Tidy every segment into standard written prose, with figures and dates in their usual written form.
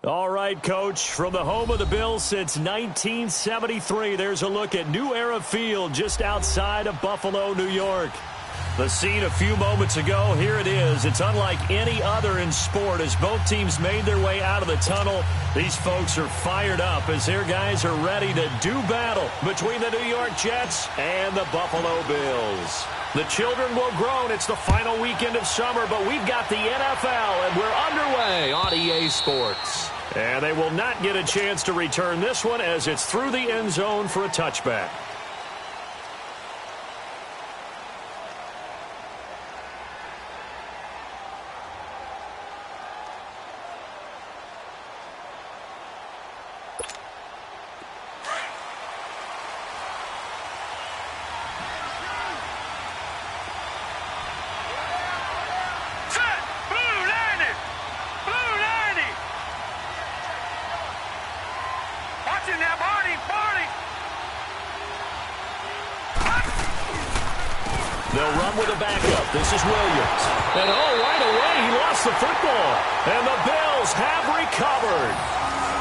All right, Coach, from the home of the Bills since 1973, there's a look at New Era Field just outside of Buffalo, New York. The scene a few moments ago, here it is. It's unlike any other in sport as both teams made their way out of the tunnel. These folks are fired up as their guys are ready to do battle between the New York Jets and the Buffalo Bills. The children will groan. It's the final weekend of summer, but we've got the NFL, and we're underway on EA Sports. And they will not get a chance to return this one as it's through the end zone for a touchback. They'll run with a backup. This is Williams. And right away, he lost the football. And the Bills have recovered.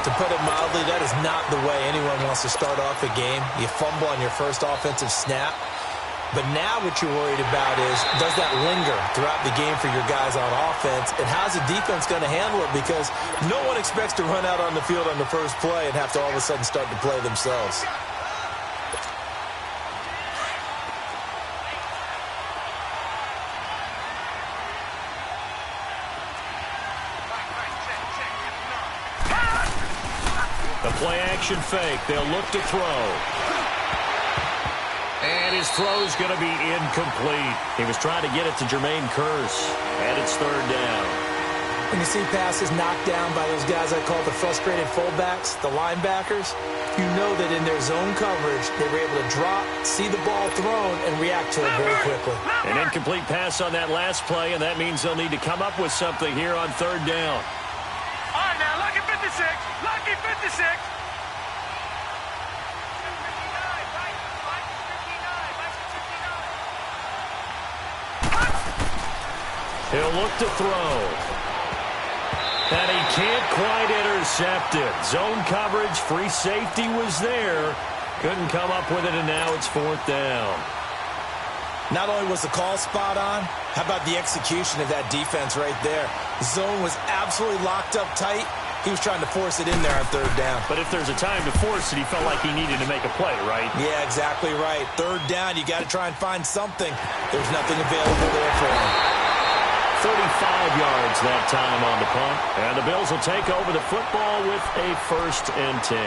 To put it mildly, that is not the way anyone wants to start off a game. You fumble on your first offensive snap. But now what you're worried about is, does that linger throughout the game for your guys on offense? And how's the defense going to handle it? Because no one expects to run out on the field on the first play and have to all of a sudden start to play themselves. The play-action fake. They'll look to throw. And his throw's going to be incomplete. He was trying to get it to Jermaine Kearse. And it's third down. When you see passes knocked down by those guys I call the frustrated fullbacks, the linebackers, you know that in their zone coverage, they were able to drop, see the ball thrown, and react to it very quickly. An incomplete pass on that last play, and that means they'll need to come up with something here on third down. All right, now, lucky 56. Lucky 56. He'll look to throw. And he can't quite intercept it. Zone coverage, free safety was there. Couldn't come up with it, and now it's fourth down. Not only was the call spot on, how about the execution of that defense right there? Zone was absolutely locked up tight. He was trying to force it in there on third down. But if there's a time to force it, he felt like he needed to make a play, right? Yeah, exactly right. Third down, you got to try and find something. There's nothing available there for him. 35 yards that time on the punt. And the Bills will take over the football with a 1st and 10.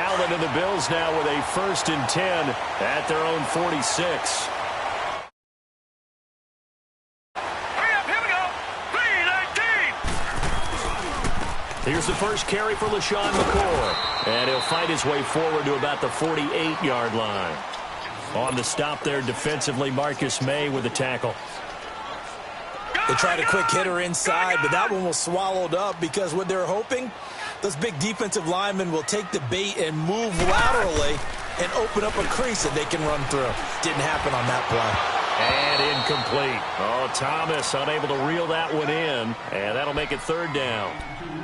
Allen and the Bills now with a 1st and 10 at their own 46. Here's the first carry for LeSean McCoy. And he'll fight his way forward to about the 48-yard line. On the stop there defensively, Marcus May with the tackle. They tried a quick hitter inside, but that one was swallowed up because what they're hoping, those big defensive linemen will take the bait and move laterally and open up a crease that they can run through. Didn't happen on that play. And incomplete. Oh, Thomas unable to reel that one in, and that'll make it third down.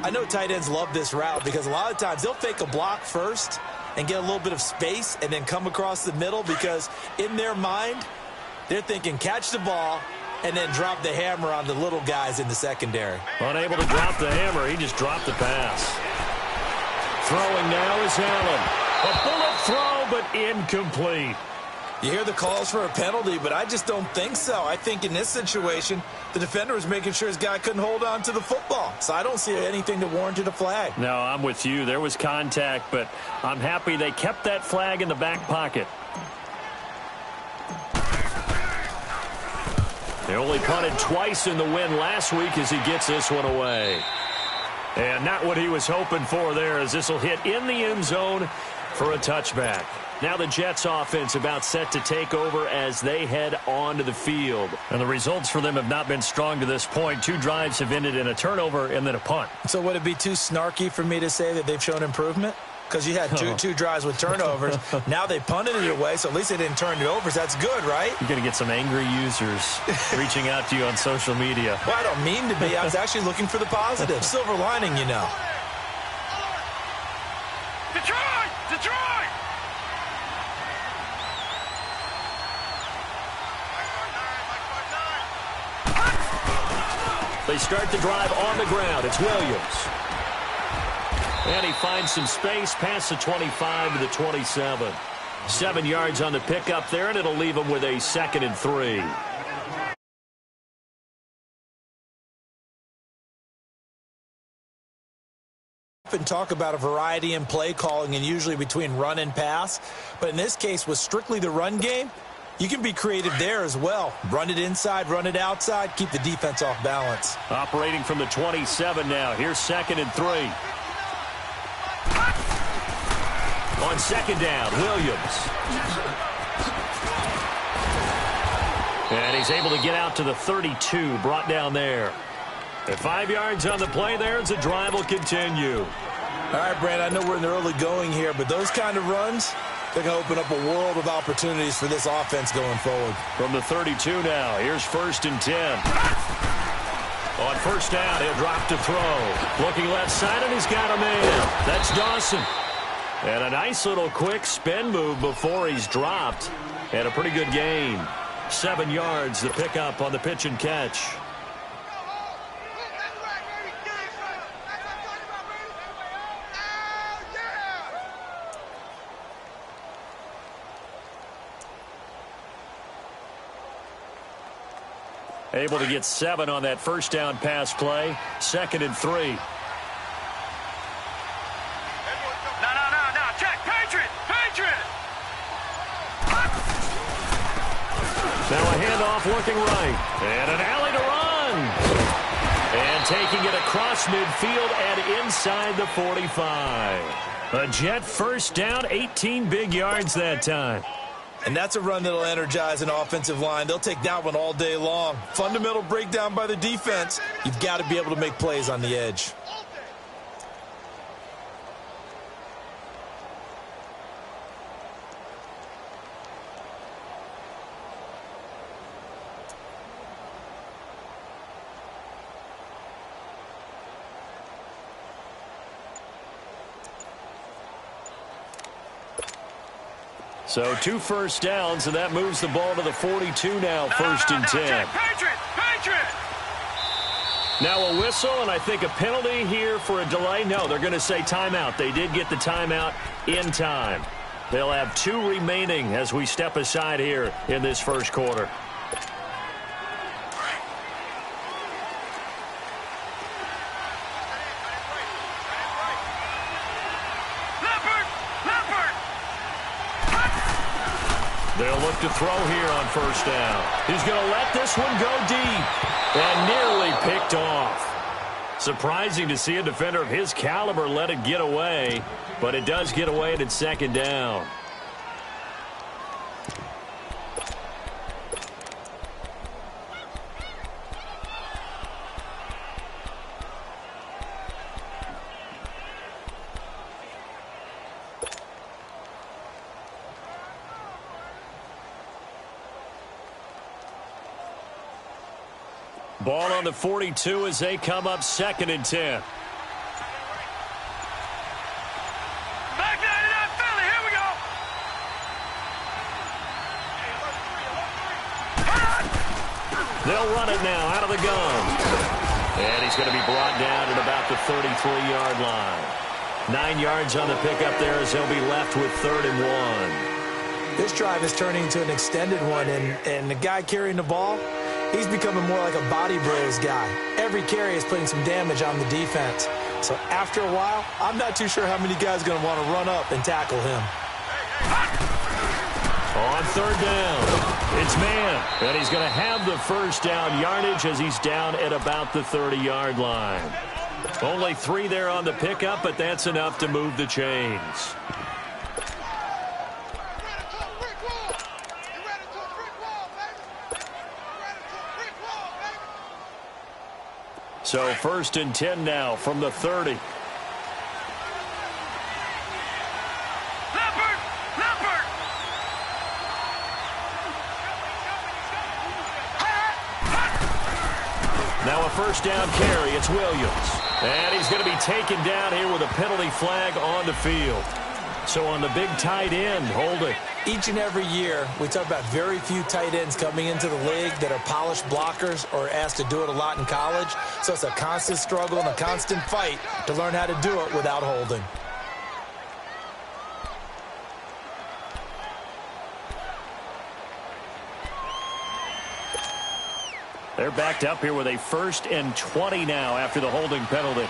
I know tight ends love this route because a lot of times they'll fake a block first and get a little bit of space and then come across the middle because in their mind, they're thinking catch the ball and then drop the hammer on the little guys in the secondary. Unable to drop the hammer, he just dropped the pass. Throwing now is Allen. A bullet throw, but incomplete. You hear the calls for a penalty, but I just don't think so. I think in this situation, the defender was making sure his guy couldn't hold on to the football. So I don't see anything that warranted a flag. No, I'm with you. There was contact, but I'm happy they kept that flag in the back pocket. They only punted twice in the win last week as he gets this one away. And not what he was hoping for there as this will hit in the end zone for a touchback. Now the Jets offense about set to take over as they head onto the field. And the results for them have not been strong to this point. 2 drives have ended in a turnover and then a punt. So would it be too snarky for me to say that they've shown improvement? because you had two drives with turnovers. Now they punted it away, so at least they didn't turn it over. So that's good, right? You're going to get some angry users reaching out to you on social media. Well, I don't mean to be. I was actually looking for the positive. Silver lining, you know. Detroit! Detroit! They start the drive on the ground. It's Williams. And he finds some space past the 25 to the 27. 7 yards on the pickup there, and it'll leave him with a 2nd and 3. And talk about a variety in play calling and usually between run and pass. But in this case, with strictly the run game, you can be creative there as well. Run it inside, run it outside, keep the defense off balance. Operating from the 27 now. Here's 2nd and 3. On 2nd down, Williams. And he's able to get out to the 32, brought down there. At 5 yards on the play there as the drive will continue. All right, Brandon, I know we're in the early going here, but those kind of runs, they're going to open up a world of opportunities for this offense going forward. From the 32 now, here's 1st and 10. On 1st down, he'll drop to throw. Looking left side, and he's got a man. That's Dawson. And a nice little quick spin move before he's dropped. And a pretty good gain. 7 yards, the pickup on the pitch and catch. Able to get 7 on that 1st down pass play. 2nd and 3. No. Check. Patriot. Now a handoff looking right. And an alley to run. And taking it across midfield and inside the 45. A Jet 1st down, 18 big yards that time. And that's a run that'll energize an offensive line. They'll take that one all day long. Fundamental breakdown by the defense. You've got to be able to make plays on the edge. So 2 first downs, and that moves the ball to the 42 now, 1st and 10. Patriot! Now a whistle, and I think a penalty here for a delay. No, they're going to say timeout. They did get the timeout in time. They'll have 2 remaining as we step aside here in this 1st quarter. They'll look to throw here on 1st down. He's going to let this one go deep and nearly picked off. Surprising to see a defender of his caliber let it get away, but it does get away and it's 2nd down. Ball on the 42 as they come up 2nd and 10. Back 99 Philly, here we go. They'll run it now out of the gun. And he's going to be brought down at about the 33-yard line. 9 yards on the pickup there as he'll be left with 3rd and 1. This drive is turning into an extended one, and the guy carrying the ball, he's becoming more like a body bros guy. Every carry is putting some damage on the defense. So after a while, I'm not too sure how many guys are going to want to run up and tackle him. On 3rd down, it's man. And he's going to have the 1st down yardage as he's down at about the 30-yard line. Only 3 there on the pickup, but that's enough to move the chains. So 1st and 10 now from the 30. first down carry. It's Williams. And he's going to be taken down here with a penalty flag on the field. So on the big tight end, holding. Each and every year, we talk about very few tight ends coming into the league that are polished blockers or asked to do it a lot in college. So it's a constant struggle and a constant fight to learn how to do it without holding. They're backed up here with a 1st and 20 now after the holding penalty.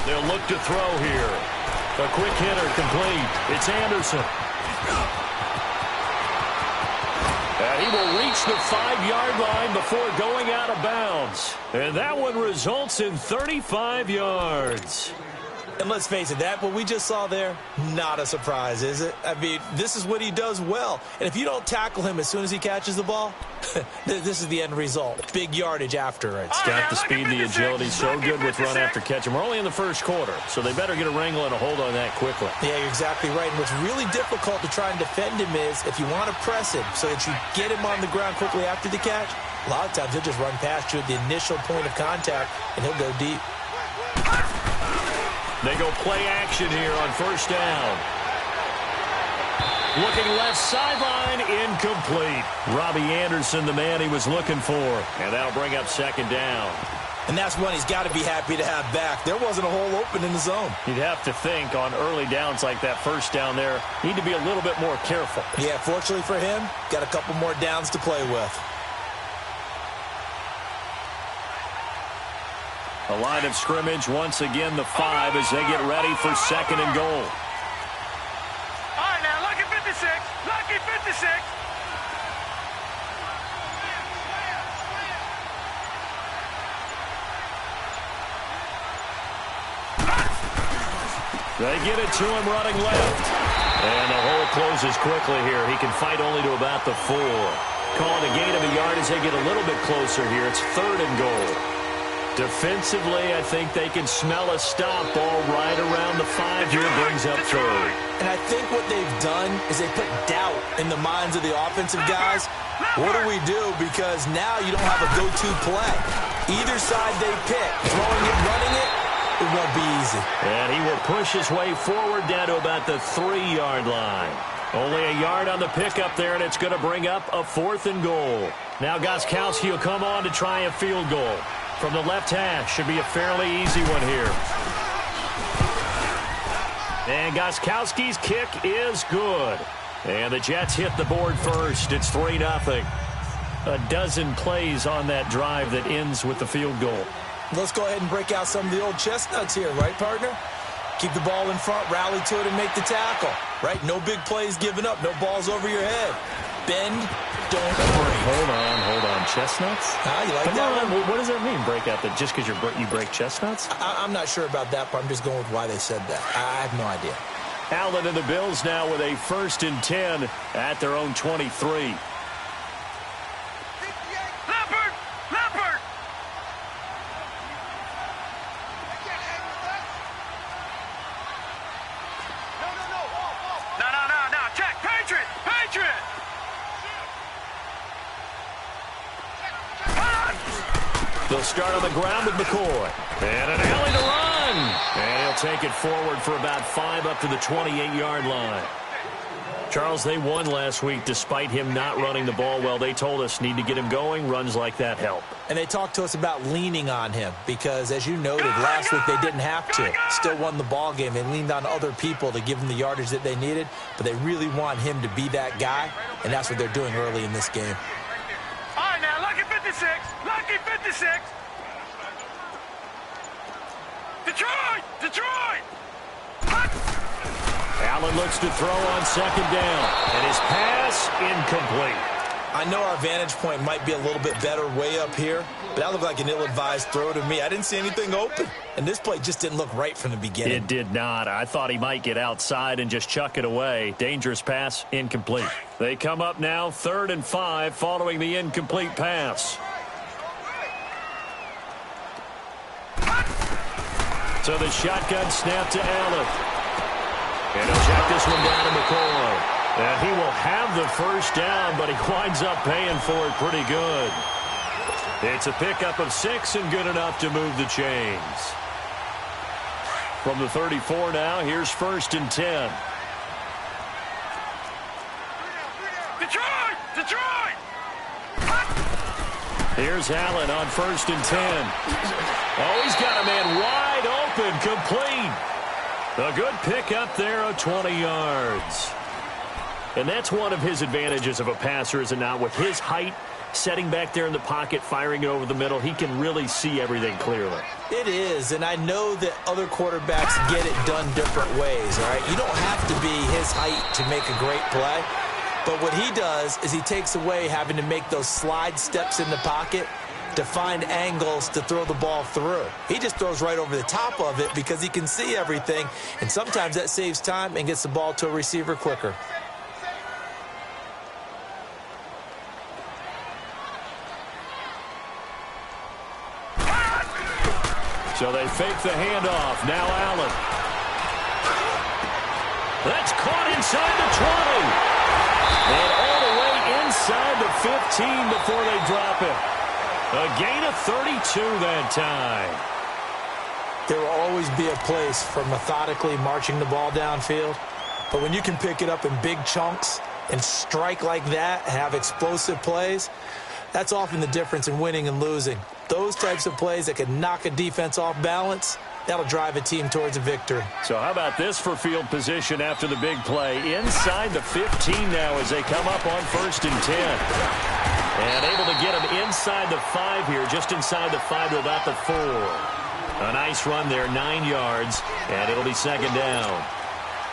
They'll look to throw here. A quick hitter complete. It's Anderson. And he will reach the 5-yard line before going out of bounds. And that one results in 35 yards. And let's face it, what we just saw there, not a surprise, is it? I mean, this is what he does well. And if you don't tackle him as soon as he catches the ball, this is the end result. Big yardage after it. It's got the speed, the agility, so good with run after catch. And we're only in the first quarter, so they better get a wrangle and a hold on that quickly. Yeah, you're exactly right. And what's really difficult to try and defend him is if you want to press him so that you get him on the ground quickly after the catch, a lot of times he'll just run past you at the initial point of contact, and he'll go deep. They go play action here on first down. Looking left sideline, incomplete. Robbie Anderson, the man he was looking for. And that'll bring up 2nd down. And that's one he's got to be happy to have back. There wasn't a hole open in the zone. You'd have to think on early downs like that first down there, need to be a little bit more careful. Yeah, fortunately for him, got a couple more downs to play with. A line of scrimmage, once again, the 5 as they get ready for 2nd and goal. All right, now, lucky 56. Lucky 56. They get it to him running left. And the hole closes quickly here. He can fight only to about the 4. Calling a gain of a yard as they get a little bit closer here. It's 3rd and goal. Defensively, I think they can smell a stop ball right around the 5 here. Brings up 3rd. And I think what they've done is they put doubt in the minds of the offensive guys. What do we do? Because now you don't have a go-to play. Either side they pick, throwing it, running it, it won't be easy. And he will push his way forward down to about the 3-yard line. Only a yard on the pickup there, and it's going to bring up a 4th and goal. Now Gostkowski will come on to try a field goal. From the left hash, should be a fairly easy one here. And Gostkowski's kick is good. And the Jets hit the board first. It's 3-0. A dozen plays on that drive that ends with the field goal. Let's go ahead and break out some of the old chestnuts here, right, partner? Keep the ball in front, rally to it, and make the tackle, right? No big plays given up, no balls over your head. Bend, don't break. Hold on. Chestnuts? You like Come that on. one? What does that mean, break out? That just because you break chestnuts? I'm not sure about that, but I'm just going with why they said that. I have no idea. Allen and the Bills now with a 1st and 10 at their own 23. Leopard! No. Check. Patriot! They'll start on the ground with McCoy. And an alley to run. And he'll take it forward for about 5 up to the 28-yard line. Charles, they won last week despite him not running the ball well. They told us need to get him going. Runs like that help. And they talked to us about leaning on him because, as you noted, last week they didn't have to. Still won the ball game. They leaned on other people to give them the yardage that they needed, but they really want him to be that guy, and that's what they're doing early in this game. All right, now, lucky 56. Lucky 56. Detroit! Allen looks to throw on 2nd down, and his pass incomplete. I know our vantage point might be a little bit better way up here, but that looked like an ill-advised throw to me. I didn't see anything open, and this play just didn't look right from the beginning. It did not. I thought he might get outside and just chuck it away. Dangerous pass, incomplete. They come up now 3rd and 5 following the incomplete pass. So the shotgun snap to Allen. And he'll check this one down to McCoy. And he will have the first down, but he winds up paying for it pretty good. It's a pickup of 6 and good enough to move the chains. From the 34 now, here's 1st and 10. Detroit! Detroit! Here's Allen on 1st and 10. Oh, he's got a man wide open, complete. A good pickup there of 20 yards. And that's one of his advantages of a passer, is it not? With his height, setting back there in the pocket, firing it over the middle, he can really see everything clearly. It is, and I know that other quarterbacks get it done different ways, all right? You don't have to be his height to make a great play, but what he does is he takes away having to make those slide steps in the pocket to find angles to throw the ball through. He just throws right over the top of it because he can see everything, and sometimes that saves time and gets the ball to a receiver quicker. So they fake the handoff. Now Allen. That's caught inside the 20. And all the way inside the 15 before they drop it. A gain of 32 that time. There will always be a place for methodically marching the ball downfield. But when you can pick it up in big chunks and strike like that, have explosive plays, that's often the difference in winning and losing. Those types of plays that can knock a defense off balance, that'll drive a team towards a victory. So how about this for field position after the big play? Inside the 15 now as they come up on 1st and 10. And able to get him inside the 5 here, just inside the 5 to about the 4. A nice run there, 9 yards, and it'll be 2nd down.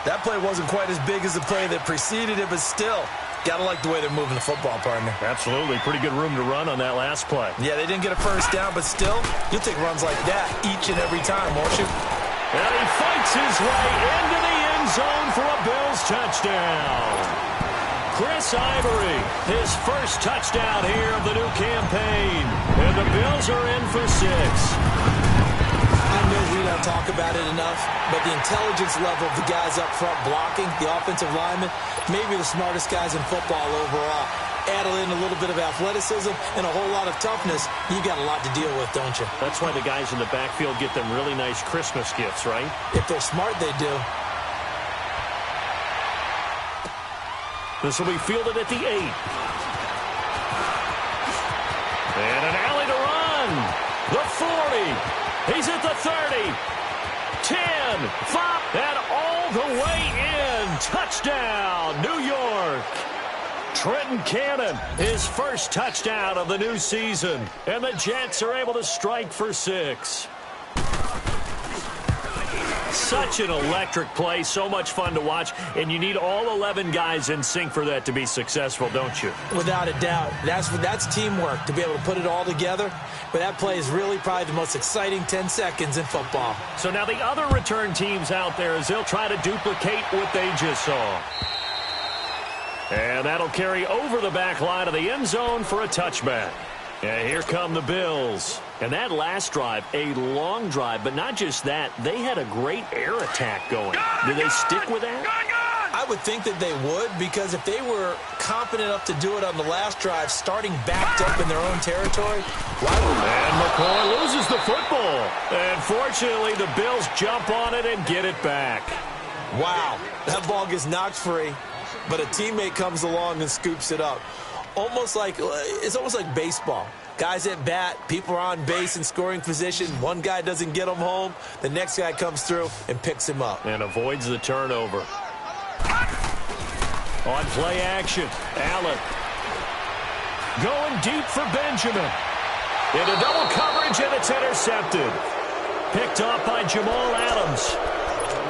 That play wasn't quite as big as the play that preceded it, but still, gotta like the way they're moving the football, partner. Absolutely. Pretty good room to run on that last play. Yeah, they didn't get a first down, but still, you'll take runs like that each and every time, won't you? And he fights his way into the end zone for a Bills touchdown. Chris Ivory, his first touchdown here of the new campaign. And the Bills are in for 6. I know we don't talk about it enough, but the intelligence level of the guys up front blocking, the offensive linemen, maybe the smartest guys in football overall. Add in a little bit of athleticism and a whole lot of toughness, you got a lot to deal with, don't you? That's why the guys in the backfield get them really nice Christmas gifts, right? If they're smart, they do. This will be fielded at the 8. And an alley to run. The 40. He's at the 30. 10, 5, and all the way in. Touchdown, New York. Trenton Cannon, his first touchdown of the new season. And the Jets are able to strike for 6. Such an electric play, so much fun to watch, and you need all 11 guys in sync for that to be successful, don't you? Without a doubt. That's teamwork, to be able to put it all together. But that play is really probably the most exciting 10 seconds in football. So now the other return teams out there, as they'll try to duplicate what they just saw. And that'll carry over the back line of the end zone for a touchback. And here come the Bills. And that last drive, a long drive, but not just that. They had a great air attack going. Do they stick with that? I would think that they would, because if they were confident enough to do it on the last drive, starting backed up in their own territory, why would they? And McCoy loses the football. And fortunately, the Bills jump on it and get it back. Wow, that ball gets knocked free, but a teammate comes along and scoops it up. It's almost like baseball. Guys at bat, people are on base in scoring position. One guy doesn't get him home. The next guy comes through and picks him up. And avoids the turnover. On play action, Allen. Going deep for Benjamin. Into double coverage, and it's intercepted. Picked off by Jamal Adams.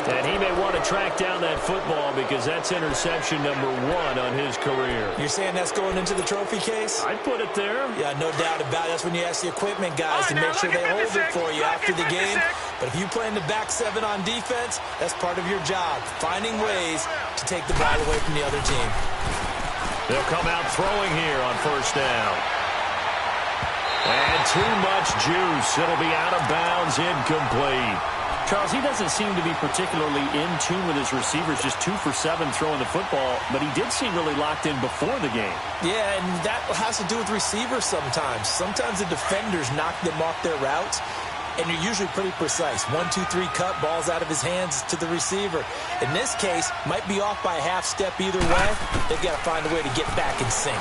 And he may want to track down that football because that's interception number 1 on his career. You're saying that's going into the trophy case? I'd put it there. Yeah, no doubt about it. That's when you ask the equipment guys to make sure they hold it for you after the game. But if you play in the back 7 on defense, that's part of your job, finding ways to take the ball away from the other team. They'll come out throwing here on first down. And too much juice. It'll be out of bounds, incomplete. Charles, he doesn't seem to be particularly in tune with his receivers, just 2 for 7 throwing the football, but he did seem really locked in before the game. Yeah, and that has to do with receivers sometimes. Sometimes the defenders knock them off their routes, and you're usually pretty precise. 1, 2, 3 cut, balls out of his hands to the receiver. In this case, might be off by a half step either way. They've got to find a way to get back in sync.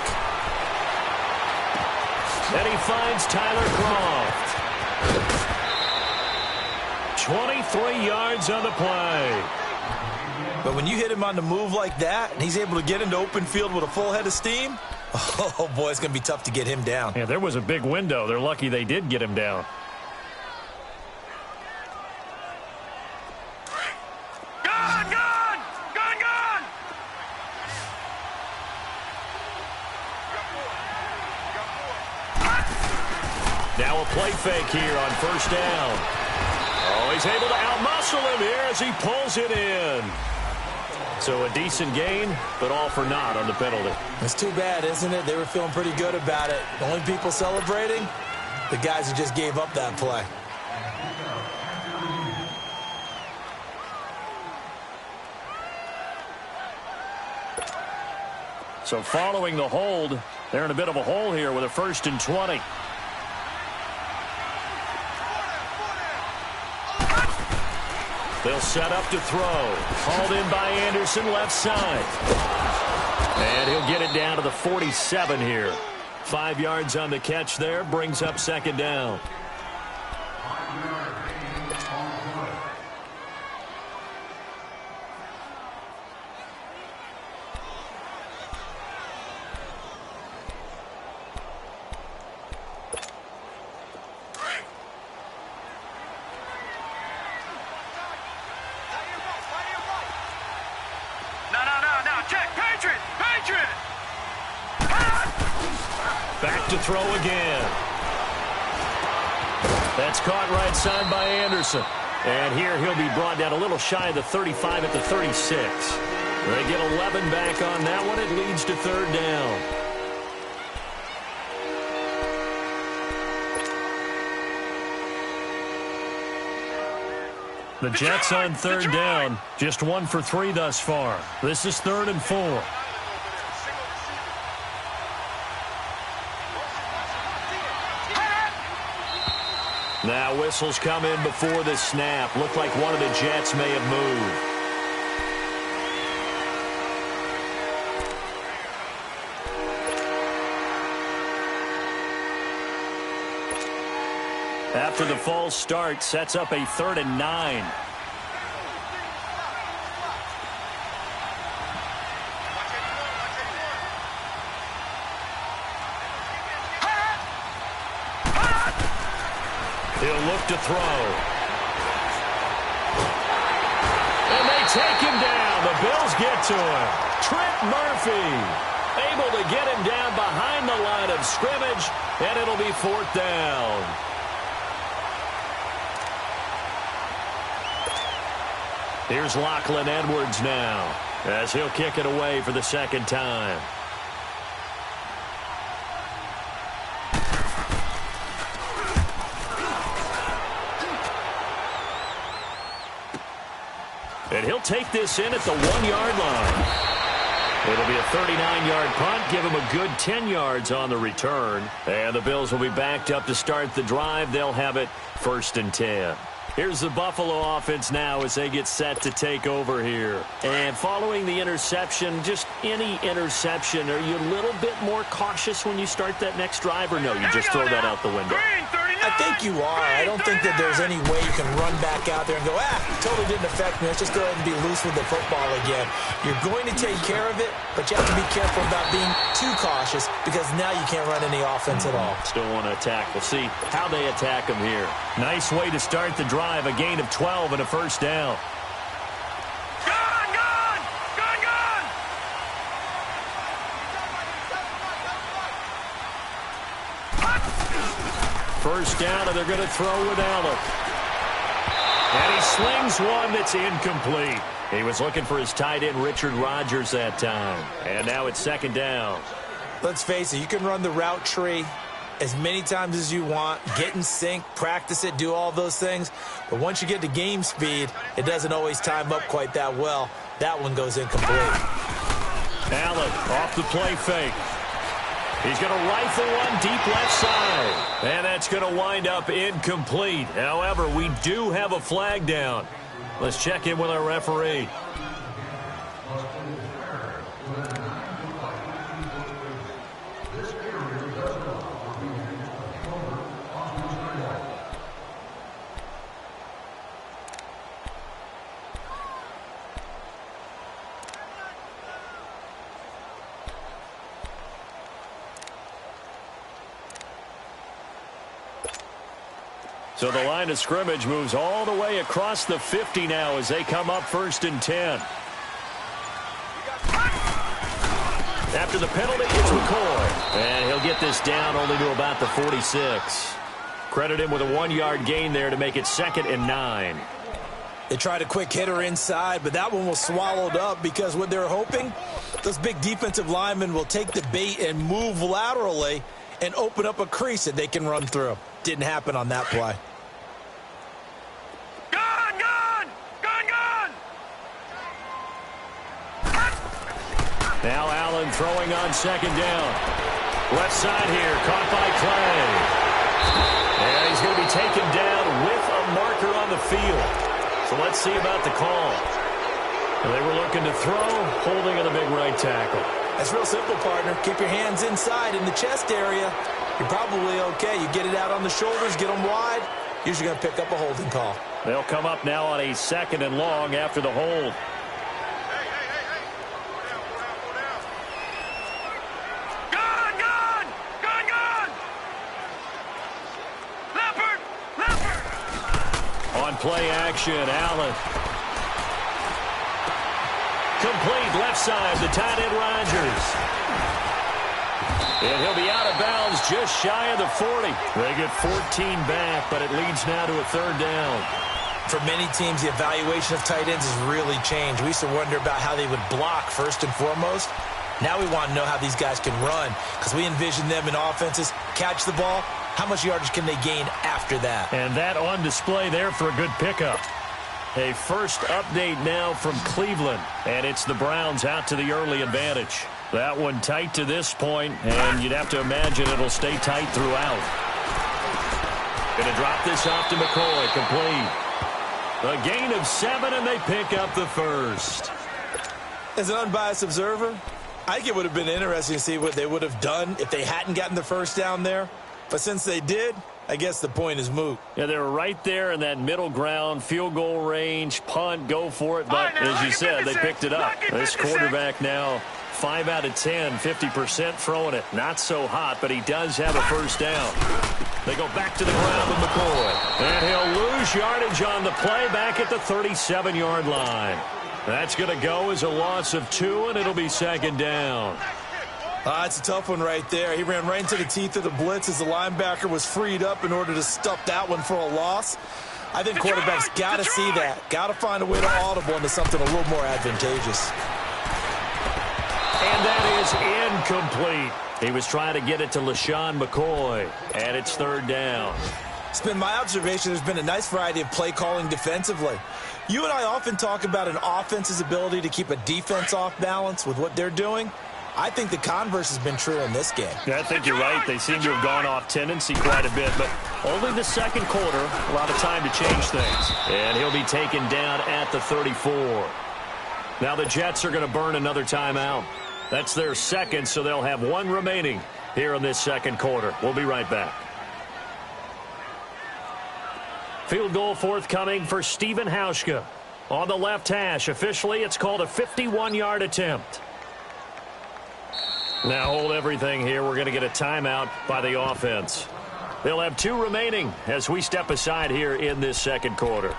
And he finds Tyler Kroft. 23 yards on the play. But when you hit him on the move like that, and he's able to get into open field with a full head of steam, oh, boy, it's going to be tough to get him down. Yeah, there was a big window. They're lucky they did get him down. Now a play fake here on first down. Oh, he's able to outmuscle him here as he pulls it in. So a decent gain, but all for naught on the penalty. It's too bad, isn't it? They were feeling pretty good about it. The only people celebrating, the guys who just gave up that play. So following the hold, they're in a bit of a hole here with a 1st and 20. They'll set up to throw. Hauled in by Anderson, left side. And he'll get it down to the 47 here. 5 yards on the catch there, brings up 2nd down. Back to throw again. That's caught right side by Anderson. And here he'll be brought down a little shy of the 35 at the 36. They get 11 back on that one. It leads to 3rd down. The Jets on 3rd down. Just 1 for 3 thus far. This is 3rd and 4. Now whistles come in before the snap. Looked like one of the Jets may have moved. After the false start, sets up a 3rd and 9. He'll look to throw. And they take him down. The Bills get to him. Trent Murphy able to get him down behind the line of scrimmage, and it'll be 4th down. Here's Lachlan Edwards now as he'll kick it away for the 2nd time. And he'll take this in at the 1-yard line. It'll be a 39-yard punt. Give him a good 10 yards on the return. And the Bills will be backed up to start the drive. They'll have it 1st and 10. Here's the Buffalo offense now as they get set to take over here. And following the interception, just any interception, are you a little bit more cautious when you start that next drive, or no, you just throw that out the window? I think you are. I don't think that there's any way you can run back out there and go, totally didn't affect me. Let's just go ahead and be loose with the football again. You're going to take care of it, but you have to be careful about being too cautious because now you can't run any offense at all. Still want to attack. We'll see how they attack them here. Nice way to start the drive. A gain of 12 and a 1st down. First down, and they're going to throw with Allen. And he slings one that's incomplete. He was looking for his tight end, Richard Rodgers, that time. And now it's 2nd down. Let's face it, you can run the route tree as many times as you want, get in sync, practice it, do all those things. But once you get to game speed, it doesn't always time up quite that well. That one goes incomplete. Allen off the play fake. He's going to rifle one deep left side. And that's going to wind up incomplete. However, we do have a flag down. Let's check in with our referee. So the line of scrimmage moves all the way across the 50 now as they come up 1st and 10. After the penalty, it's McCoy. And he'll get this down only to about the 46. Credit him with a 1-yard gain there to make it 2nd and 9. They tried a quick hitter inside, but that one was swallowed up because what they're hoping, those big defensive linemen will take the bait and move laterally and open up a crease that they can run through. Didn't happen on that play. Now Allen throwing on 2nd down. Left side here, caught by Clay. And he's going to be taken down with a marker on the field. So let's see about the call. They were looking to throw, holding on the big right tackle. That's real simple, partner. Keep your hands inside in the chest area. You're probably okay. You get it out on the shoulders, get them wide. Usually going to pick up a holding call. They'll come up now on a 2nd and long after the hold. Play action, Allen. Complete left side, the tight end Rodgers. And he'll be out of bounds just shy of the 40. They get 14 back, but it leads now to a 3rd down. For many teams, the evaluation of tight ends has really changed. We used to wonder about how they would block first and foremost. Now we want to know how these guys can run because we envision them in offenses, catch the ball. How much yardage can they gain after that? And that on display there for a good pickup. A first update now from Cleveland, and it's the Browns out to the early advantage. That one tight to this point, and you'd have to imagine it'll stay tight throughout. Going to drop this off to McCoy, complete. A gain of 7, and they pick up the first. As an unbiased observer, I think it would have been interesting to see what they would have done if they hadn't gotten the first down there. But since they did, I guess the point is moot. Yeah, they were right there in that middle ground, field goal range, punt, go for it. But as you said, they picked it up. This quarterback now 5 out of 10, 50% throwing it. Not so hot, but he does have a first down. They go back to the ground with McCoy. And he'll lose yardage on the play back at the 37-yard line. That's going to go as a loss of 2, and it'll be 2nd down. It's a tough one right there. He ran right into the teeth of the blitz as the linebacker was freed up in order to stuff that one for a loss. I think quarterbacks got to see that. Got to find a way to audible into something a little more advantageous. And that is incomplete. He was trying to get it to LaShawn McCoy, and it's 3rd down. It's been my observation there's been a nice variety of play calling defensively. You and I often talk about an offense's ability to keep a defense off balance with what they're doing. I think the converse has been true in this game. Yeah, I think you're right. They seem to have gone off tendency quite a bit, but only the 2nd quarter, a lot of time to change things. And he'll be taken down at the 34. Now the Jets are going to burn another timeout. That's their 2nd, so they'll have 1 remaining here in this 2nd quarter. We'll be right back. Field goal forthcoming for Stephen Hauschka. On the left hash, officially it's called a 51-yard attempt. Now hold everything here. We're going to get a timeout by the offense. They'll have 2 remaining as we step aside here in this 2nd quarter.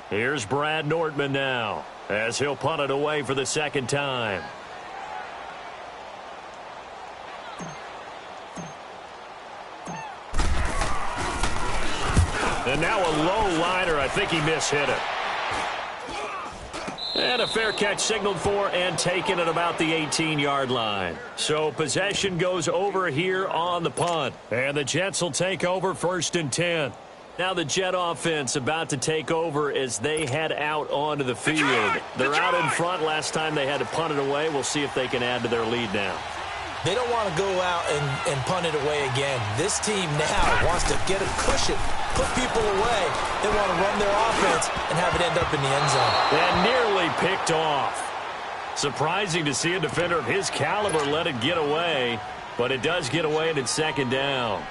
Here's Brad Nortman now as he'll punt it away for the 2nd time. And now a low liner. I think he mishit it. And a fair catch signaled for and taken at about the 18-yard line. So possession goes over here on the punt. And the Jets will take over 1st and 10. Now the Jet offense about to take over as they head out onto the field. They're out in front. Last time they had to punt it away. We'll see if they can add to their lead now. They don't want to go out and punt it away again. This team now wants to get a cushion, put people away. They want to run their offense and have it end up in the end zone. And nearly picked off. Surprising to see a defender of his caliber let it get away, but it does get away and it's 2nd down.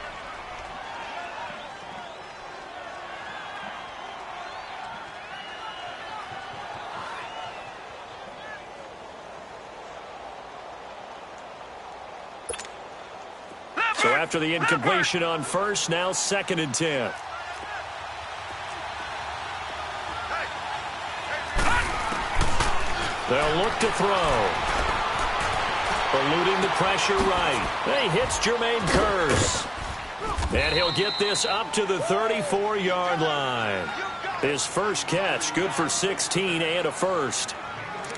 So after the incompletion on first, now 2nd and 10. They'll look to throw. Eluding the pressure right. He hits Jermaine Kearse. And he'll get this up to the 34-yard line. His first catch, good for 16 and a first.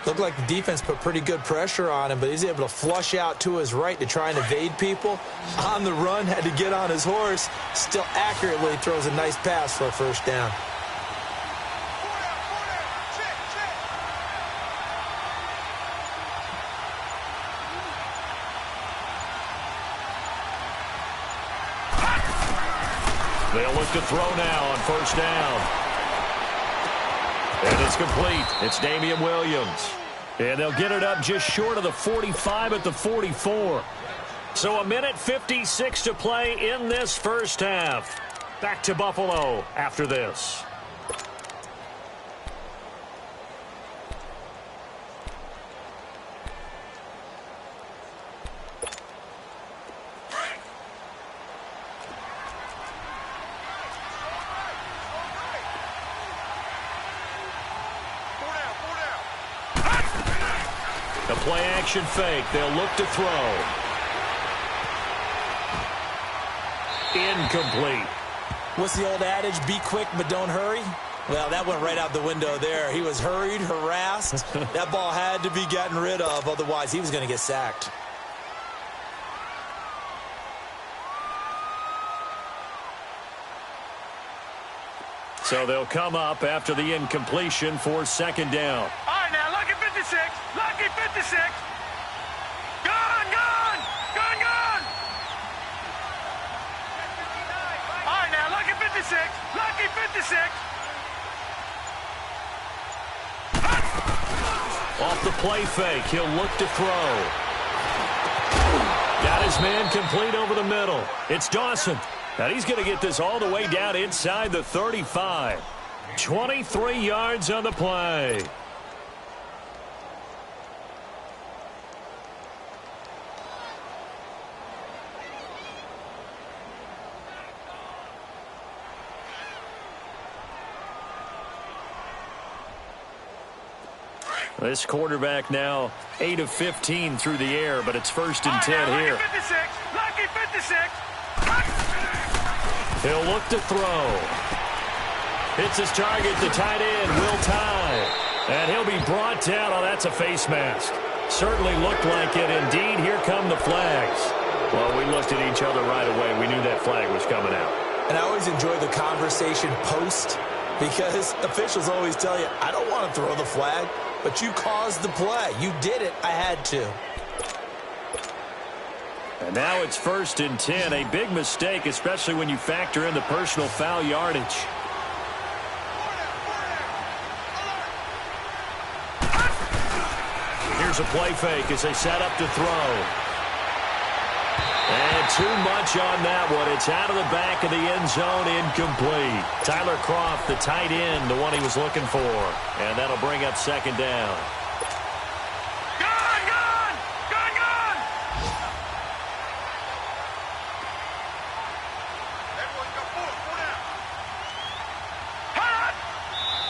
Looked like the defense put pretty good pressure on him, but he's able to flush out to his right to try and evade people. On the run, had to get on his horse. Still accurately throws a nice pass for a first down. They'll look to throw now on first down. And it's complete. It's Damian Williams. And they'll get it up just short of the 45 at the 44. So 1:56 to play in this first half. Back to Buffalo after this. The play-action fake. They'll look to throw. Incomplete. What's the old adage? Be quick, but don't hurry? Well, that went right out the window there. He was hurried, harassed. That ball had to be gotten rid of. Otherwise, he was going to get sacked. So they'll come up after the incompletion for 2nd down. All right, now, lucky 56. Lucky 56. Gone, gone. Gone, gone. All right, now, lucky 56. Lucky 56. Off the play fake, he'll look to throw. Got his man complete over the middle. It's Dawson. And he's going to get this all the way down inside the 35. 23 yards on the play. This quarterback now 8 of 15 through the air, but it's 1st and 10 here. Lucky 56. Lucky 56. He'll look to throw. Hits his target, the tight end, Will Tye. And he'll be brought down. Oh, that's a face mask. Certainly looked like it. Indeed, here come the flags. Well, we looked at each other right away. We knew that flag was coming out. And I always enjoy the conversation post because officials always tell you, I don't want to throw the flag, but you caused the play. You did it. I had to. And now it's 1st and 10. A big mistake, especially when you factor in the personal foul yardage. Here's a play fake as they set up to throw. And too much on that one. It's out of the back of the end zone, incomplete. Tyler Kroft, the tight end, the one he was looking for. And that'll bring up 2nd down. Gone, gone. Gone, gone. Everyone go forward now. Hot.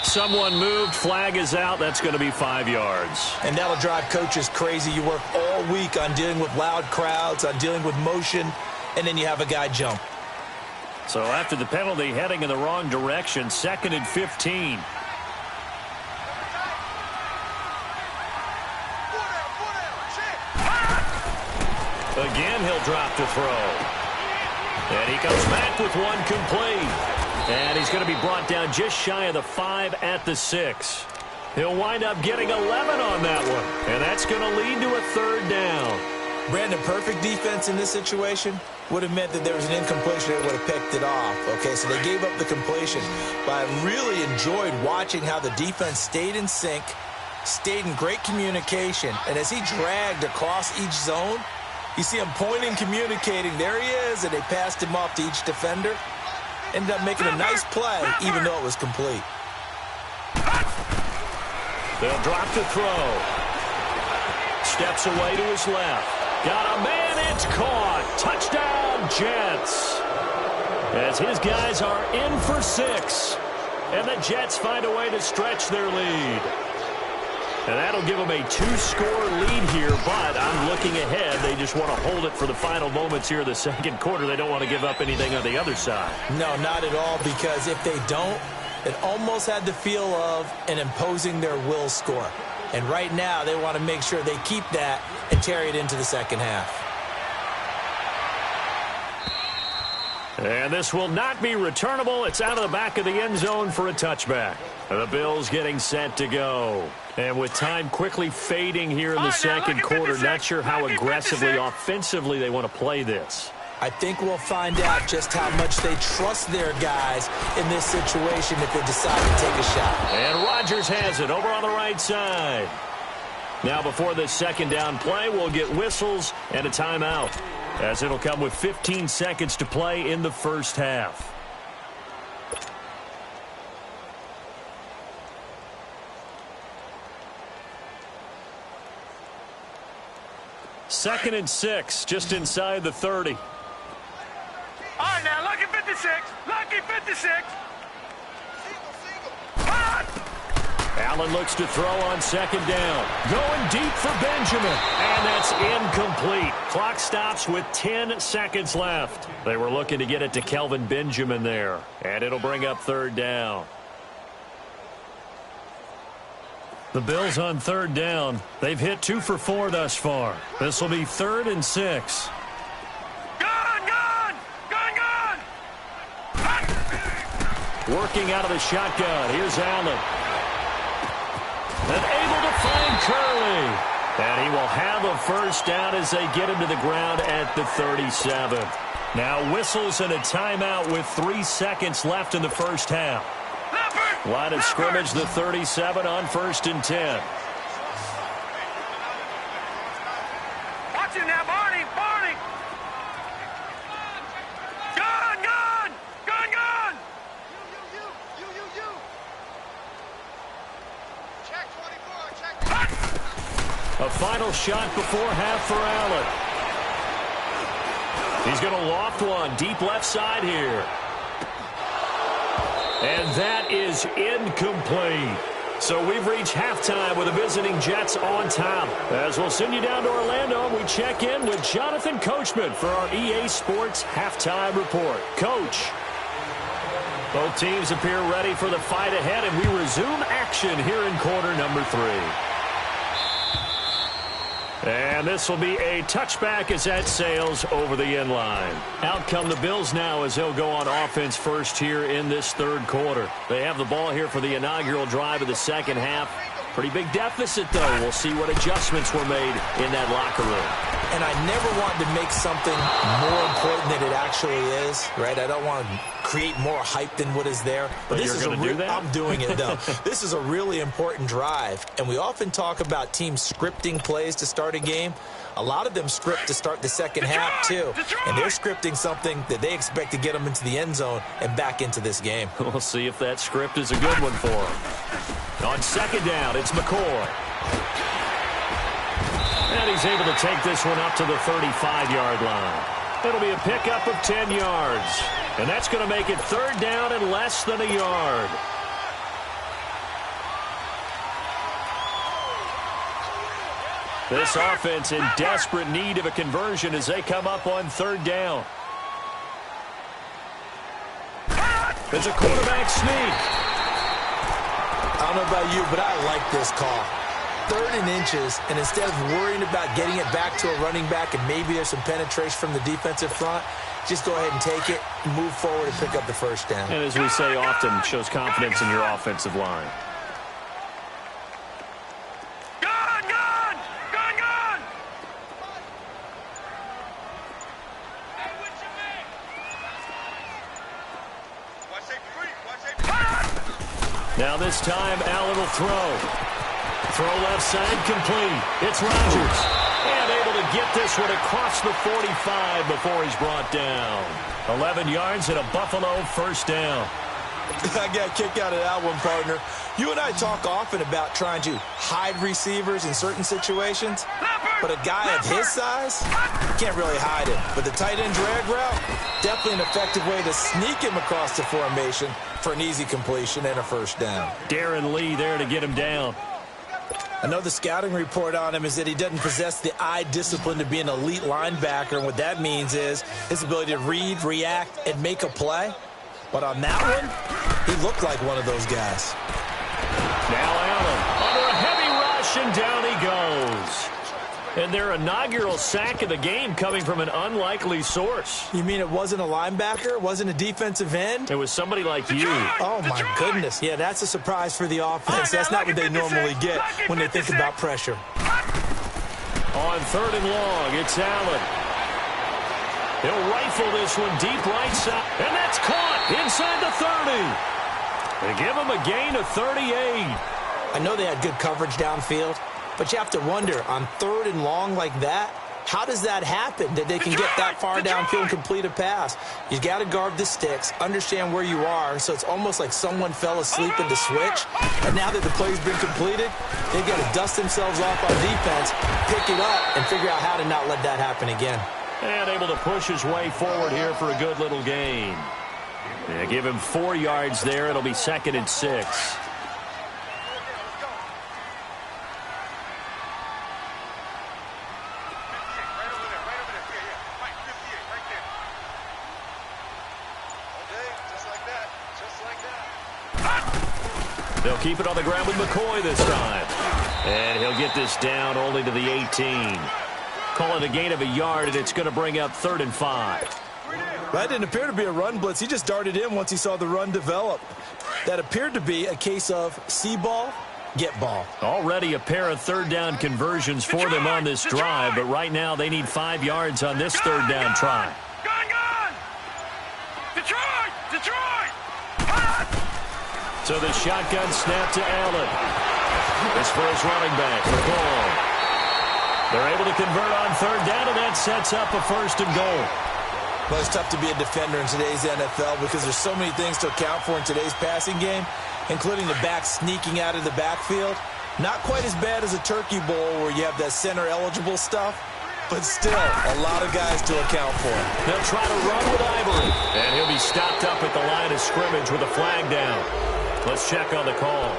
Someone moved. Flag is out. That's going to be 5 yards. And that'll drive coaches crazy. You work all week on dealing with loud crowds, on dealing with motion, and then you have a guy jump. So after the penalty, heading in the wrong direction, 2nd and 15. Again, he'll drop to throw. And he comes back with one complete. And he's going to be brought down just shy of the 5 at the 6. He'll wind up getting 11 on that one. And that's going to lead to a 3rd down. Brandon, perfect defense in this situation would have meant that there was an incompletion that would have picked it off. Okay, so they gave up the completion. But I really enjoyed watching how the defense stayed in sync, stayed in great communication. And as he dragged across each zone, you see him pointing, communicating. There he is, and they passed him off to each defender. Ended up making a nice play, even though it was complete. They'll drop to throw. Steps away to his left. Got a man, it's caught. Touchdown, Jets. As his guys are in for 6. And the Jets find a way to stretch their lead. And that'll give them a 2-score lead here, but I'm looking ahead. They just want to hold it for the final moments here of the 2nd quarter. They don't want to give up anything on the other side. No, not at all, because if they don't, it almost had the feel of an imposing their will score. And right now, they want to make sure they keep that and carry it into the 2nd half. And this will not be returnable. It's out of the back of the end zone for a touchback. The Bills getting set to go. And with time quickly fading here in the 2nd quarter, not sure how aggressively, offensively they want to play this. I think we'll find out just how much they trust their guys in this situation if they decide to take a shot. And Rodgers has it over on the right side. Now before this 2nd down play, we'll get whistles and a timeout, as it'll come with 15 seconds to play in the 1st half. Second and 6, just inside the 30. All right, now, lucky 56. Lucky 56. Allen looks to throw on 2nd down. Going deep for Benjamin. And that's incomplete. Clock stops with 10 seconds left. They were looking to get it to Kelvin Benjamin there. And it'll bring up 3rd down. The Bills on 3rd down. They've hit 2 for 4 thus far. This will be 3rd and 6. Working out of the shotgun. Here's Allen. And able to find Curley. And he will have a 1st down as they get him to the ground at the 37. Now whistles and a timeout with 3 seconds left in the 1st half. Line of scrimmage, the 37 on 1st and 10. Watch it now, Barney. Barney. Gun, gun. Gun, gun. You. Check 24. Check. A final shot before half for Allen. He's going to loft one deep left side here. And that is incomplete. So we've reached halftime with the visiting Jets on top. As we'll send you down to Orlando, we check in with Jonathan Coachman for our EA Sports Halftime Report. Coach. Both teams appear ready for the fight ahead, and we resume action here in quarter number 3. And this will be a touchback as that sails over the end line. Out come the Bills now as they'll go on offense first here in this 3rd quarter. They have the ball here for the inaugural drive of the 2nd half. Pretty big deficit, though. We'll see what adjustments were made in that locker room. And I never want to make something more important than it actually is, right? I don't want to create more hype than what is there. But this is do that? I'm doing it, though. This is a really important drive. And we often talk about teams scripting plays to start a game. A lot of them script to start the 2nd half, too. And they're scripting something that they expect to get them into the end zone and back into this game. We'll see if that script is a good one for them. On 2nd down, it's McCoy. And he's able to take this one up to the 35-yard line. It'll be a pickup of 10 yards. And that's going to make it 3rd down and less than a yard. This offense in desperate need of a conversion as they come up on 3rd down. It's a quarterback sneak. I don't know about you, but I like this call. 3rd and inches, and instead of worrying about getting it back to a running back and maybe there's some penetration from the defensive front, just go ahead and take it, move forward, and pick up the first down. And as we say often, shows confidence in your offensive line. Gun, gun! Gun, gun! Now this time, Allen will throw. Throw left side complete. It's Rodgers. And able to get this one across the 45 before he's brought down. 11 yards and a Buffalo first down. I got a kick out of that one, partner. You and I talk often about trying to hide receivers in certain situations, but a guy of his size can't really hide him. But the tight end drag route, definitely an effective way to sneak him across the formation for an easy completion and a first down. Darren Lee there to get him down. I know the scouting report on him is that he doesn't possess the eye discipline to be an elite linebacker, and what that means is his ability to read, react, and make a play. But on that one, he looked like one of those guys. Now Allen under a heavy rush, and down he goes. And their inaugural sack of the game coming from an unlikely source. You mean it wasn't a linebacker? It wasn't a defensive end? It was somebody like you. Oh, my goodness. Yeah, that's a surprise for the offense. That's not what they normally get when they think about pressure. On 3rd and long, it's Allen. He'll rifle this one deep right side. And that's caught inside the 30. They give him a gain of 38. I know they had good coverage downfield, but you have to wonder, on 3rd and long like that, how does that happen, that they can get that far downfield and complete a pass? You got to guard the sticks, understand where you are, so it's almost like someone fell asleep in the switch, and now that the play's been completed, they've got to dust themselves off on defense, pick it up, and figure out how to not let that happen again. And able to push his way forward here for a good little gain. Yeah, give him 4 yards there. It'll be 2nd and 6. They'll keep it on the ground with McCoy this time. And he'll get this down only to the 18. Call it a gain of a yard, and it's going to bring up 3rd and 5. That didn't appear to be a run blitz. He just darted in once he saw the run develop. That appeared to be a case of see ball, get ball. Already a pair of 3rd down conversions for them on this drive, but right now they need 5 yards on this 3rd down try. Gun, gun! Detroit! Detroit! So the shotgun snap to Allen. This for his running back, McCoy. They're able to convert on 3rd down, and that sets up a 1st and goal. Well, it's tough to be a defender in today's NFL because there's so many things to account for in today's passing game, including the back sneaking out of the backfield. Not quite as bad as a turkey bowl where you have that center-eligible stuff, but still a lot of guys to account for. They'll try to run with Ivory, and he'll be stopped up at the line of scrimmage with a flag down. Let's check on the call.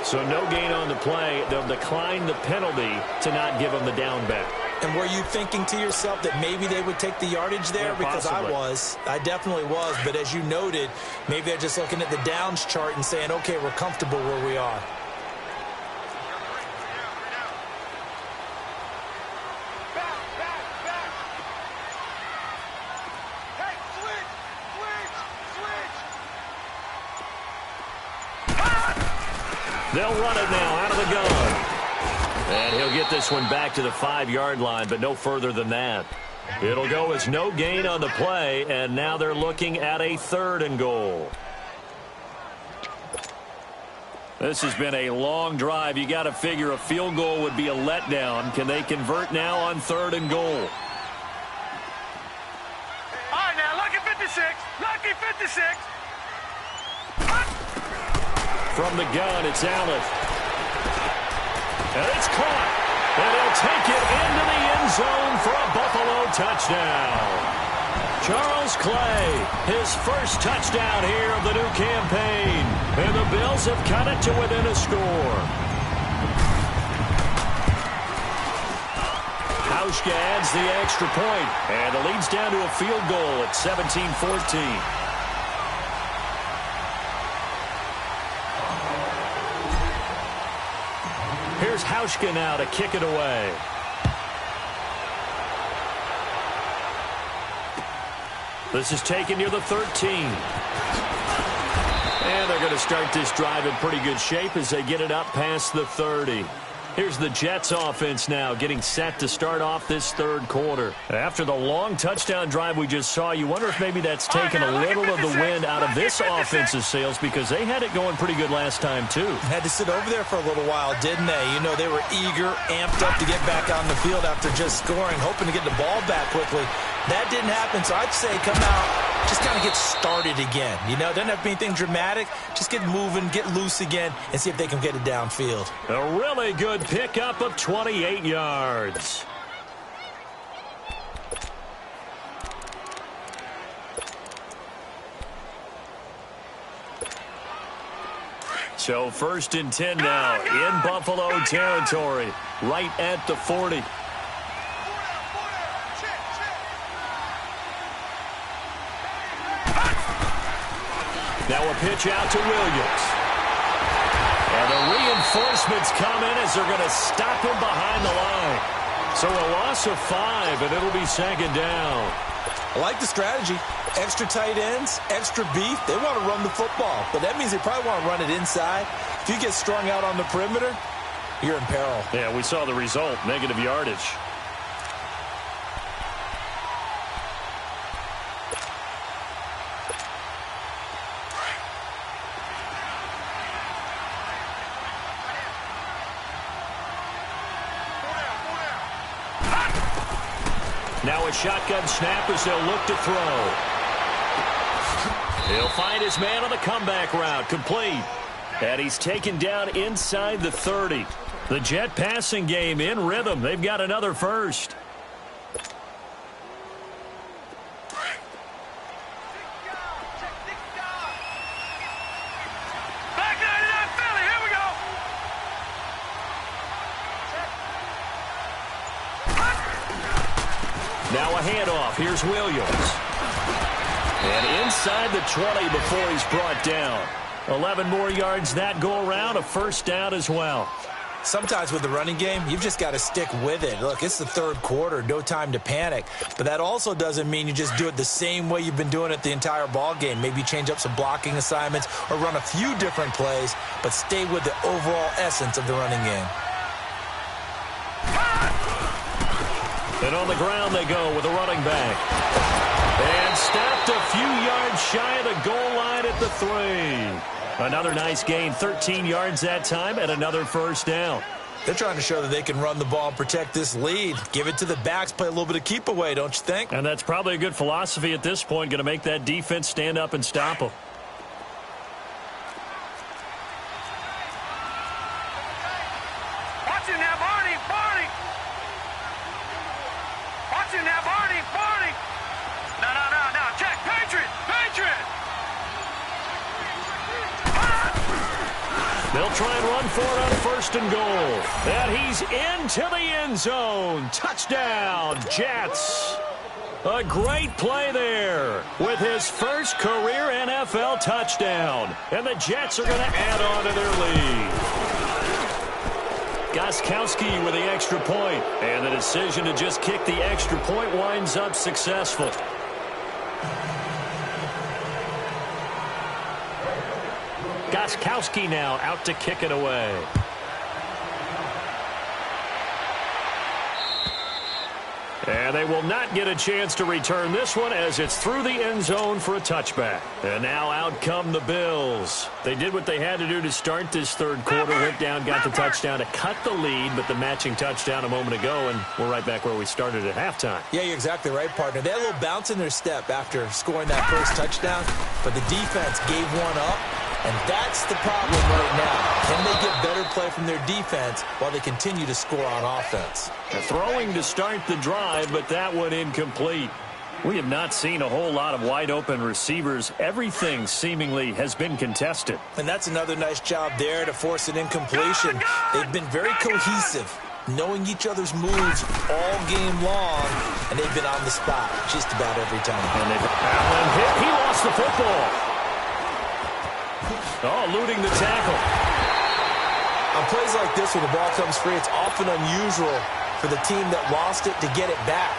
So no gain on the play. They'll decline the penalty to not give him the down back. And were you thinking to yourself that maybe they would take the yardage there? Yeah, because possibly. I definitely was. But as you noted, maybe they're just looking at the downs chart and saying, okay, we're comfortable where we are. They'll run it now out of the gun. And he'll get this one back to the 5-yard line, but no further than that. It'll go as no gain on the play, and now they're looking at a 3rd and goal. This has been a long drive. You got to figure a field goal would be a letdown. Can they convert now on 3rd and goal? All right, now, lucky 56. Lucky 56. From the gun, it's Allen. And it's caught. And he'll take it into the end zone for a Buffalo touchdown. Charles Clay, his first touchdown here of the new campaign. And the Bills have cut it to within a score. Hauschka adds the extra point, and the lead's down to a field goal at 17-14. Here's Hauschka now to kick it away. This is taken near the 13. And they're going to start this drive in pretty good shape as they get it up past the 30. Here's the Jets offense now getting set to start off this third quarter. After the long touchdown drive we just saw, you wonder if maybe that's taken a little of the wind out of this offensive sails because they had it going pretty good last time too. Had to sit over there for a little while, didn't they? You know, they were eager, amped up to get back on the field after just scoring, hoping to get the ball back quickly. That didn't happen, so I'd say come out, just kind of get started again. You know, doesn't have to be anything dramatic. Just get moving, get loose again, and see if they can get it downfield. A really good pickup of 28 yards. So 1st and 10 now in Buffalo territory, right at the 40. Now a pitch out to Williams. And the reinforcements come in as they're going to stop him behind the line. So a loss of 5, and it'll be 2nd down. I like the strategy. Extra tight ends, extra beef. They want to run the football, but that means they probably want to run it inside. If you get strung out on the perimeter, you're in peril. Yeah, we saw the result, negative yardage. Now a shotgun snap as they'll look to throw. He'll find his man on the comeback route, complete. And he's taken down inside the 30. The Jet passing game in rhythm. They've got another first. Now a handoff. Here's Williams. And inside the 20 before he's brought down. 11 more yards that go around. A first down as well. Sometimes with the running game, you've just got to stick with it. Look, it's the third quarter. No time to panic. But that also doesn't mean you just do it the same way you've been doing it the entire ball game. Maybe change up some blocking assignments or run a few different plays, but stay with the overall essence of the running game. And on the ground they go with a running back. And stopped a few yards shy of the goal line at the 3. Another nice gain, 13 yards that time, and another first down. They're trying to show that they can run the ball and protect this lead. Give it to the backs, play a little bit of keep away, don't you think? And that's probably a good philosophy at this point, going to make that defense stand up and stop them. Watch it now, Barney, Barney. Watch it now, Barney, Barney. No, check, Patriot, Patriot. They'll try and run for it on 1st and goal. And he's into the end zone. Touchdown, Jets. A great play there with his first career NFL touchdown. And the Jets are going to add on to their lead. Gostkowski with the extra point. And the decision to just kick the extra point winds up successful. Gostkowski now out to kick it away. And they will not get a chance to return this one as it's through the end zone for a touchback. And now out come the Bills. They did what they had to do to start this third quarter. Went down, got the touchdown to cut the lead, but the matching touchdown a moment ago, and we're right back where we started at halftime. Yeah, you're exactly right, partner. They had a little bounce in their step after scoring that first touchdown, but the defense gave one up. And that's the problem right now. Can they get better play from their defense while they continue to score on offense? Throwing to start the drive, but that one incomplete. We have not seen a whole lot of wide-open receivers. Everything seemingly has been contested. And that's another nice job there to force an incompletion. They've been very cohesive, knowing each other's moves all game long, and they've been on the spot just about every time. And Allen hit. He lost the football. Oh, eluding the tackle. I On plays like this where the ball comes free, it's often unusual for the team that lost it to get it back.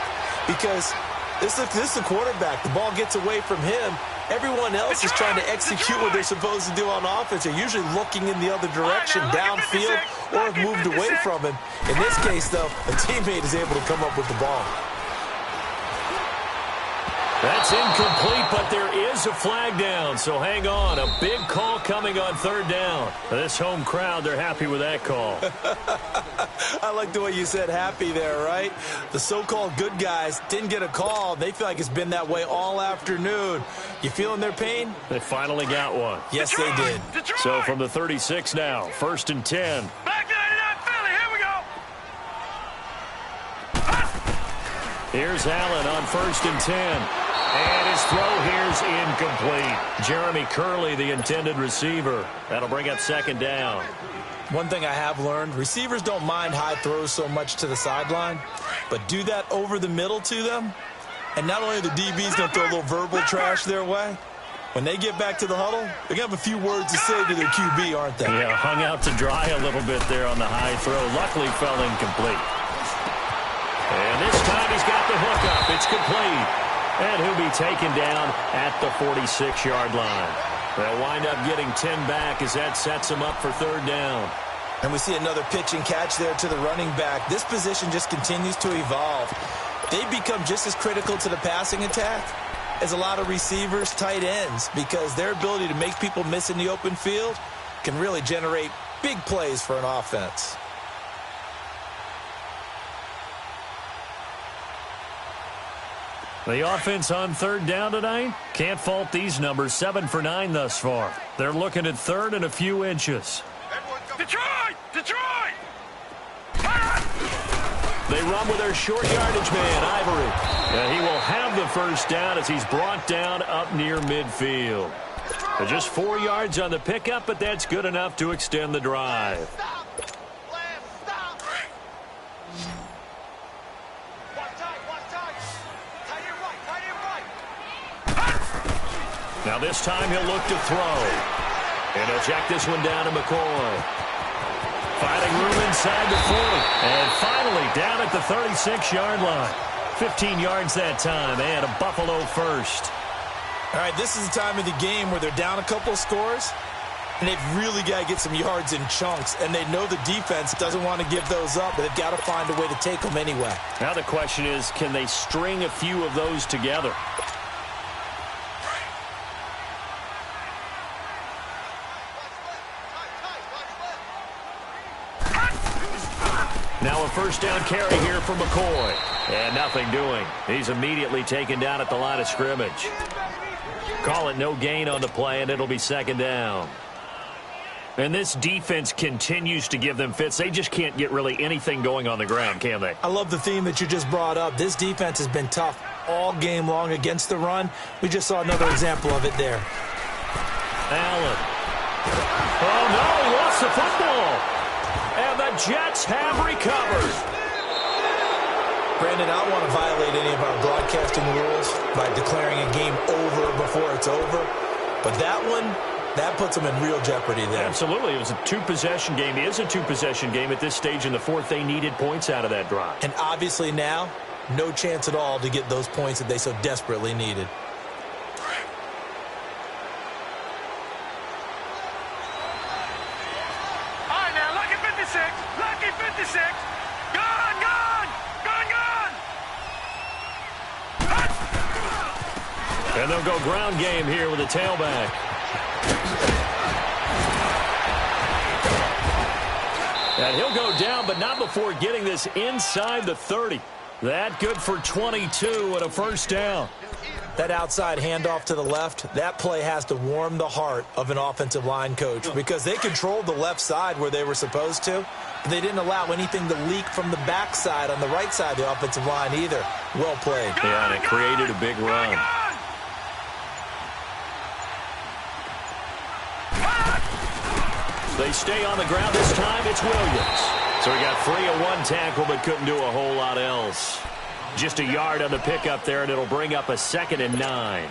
Because this is the quarterback. The ball gets away from him. Everyone else is trying to execute what they're supposed to do on offense. They're usually looking in the other direction, downfield, or have moved away from him. In this case, though, a teammate is able to come up with the ball. That's incomplete, but there is a flag down, so hang on. A big call coming on third down. This home crowd, they're happy with that call. I like the way you said happy there, right? The so-called good guys didn't get a call. They feel like it's been that way all afternoon. You feeling their pain? They finally got one. Yes, they did. So from the 36 now, 1st and 10. Back to 99 Philly. Here we go. Here's Allen on 1st and 10. And his throw here's incomplete. Jeremy Curley, the intended receiver. That'll bring up 2nd down. One thing I have learned, receivers don't mind high throws so much to the sideline, but do that over the middle to them, and not only are the DBs going to throw a little verbal trash their way, when they get back to the huddle, they're going to have a few words to say to their QB, aren't they? Yeah, hung out to dry a little bit there on the high throw. Luckily fell incomplete. And this time he's got the hook up. It's complete. And he'll be taken down at the 46-yard line. They'll wind up getting 10 back as that sets him up for 3rd down. And we see another pitch and catch there to the running back. This position just continues to evolve. They become just as critical to the passing attack as a lot of receivers, tight ends, because their ability to make people miss in the open field can really generate big plays for an offense. The offense on 3rd down tonight, can't fault these numbers. 7 for 9 thus far. They're looking at 3rd and a few inches. Detroit! Detroit! They run with their short yardage man, Ivory. And he will have the 1st down as he's brought down up near midfield. Just 4 yards on the pickup, but that's good enough to extend the drive. Now this time he'll look to throw. And he'll check this one down to McCoy. Finding room inside the 40. And finally down at the 36-yard line. 15 yards that time and a Buffalo 1st. All right, this is the time of the game where they're down a couple scores, and they've really got to get some yards in chunks, and they know the defense doesn't want to give those up, but they've got to find a way to take them anyway. Now the question is, can they string a few of those together? Now a 1st down carry here for McCoy. And nothing doing. He's immediately taken down at the line of scrimmage. Call it no gain on the play, and it'll be 2nd down. And this defense continues to give them fits. They just can't get really anything going on the ground, can they? I love the theme that you just brought up. This defense has been tough all game long against the run. We just saw another example of it there. Allen. Oh, no, he lost the football. And the Jets have recovered. Brandon, I don't want to violate any of our broadcasting rules by declaring a game over before it's over. But that one, that puts them in real jeopardy there. Absolutely. It was a 2-possession game. It is a 2-possession game at this stage in the 4th. They needed points out of that drive. And obviously now, no chance at all to get those points that they so desperately needed. Lucky 56. Gone, gone, gone, gone. And they'll go ground game here with a tailback. And he'll go down, but not before getting this inside the 30. That good for 22 and a 1st down. That outside handoff to the left, that play has to warm the heart of an offensive line coach because they controlled the left side where they were supposed to, but they didn't allow anything to leak from the backside on the right side of the offensive line either. Well played. Yeah, and it created a big run. They stay on the ground this time. It's Williams. So he got free of 1 tackle but couldn't do a whole lot else. Just a yard on the pickup there, and it'll bring up a 2nd and 9.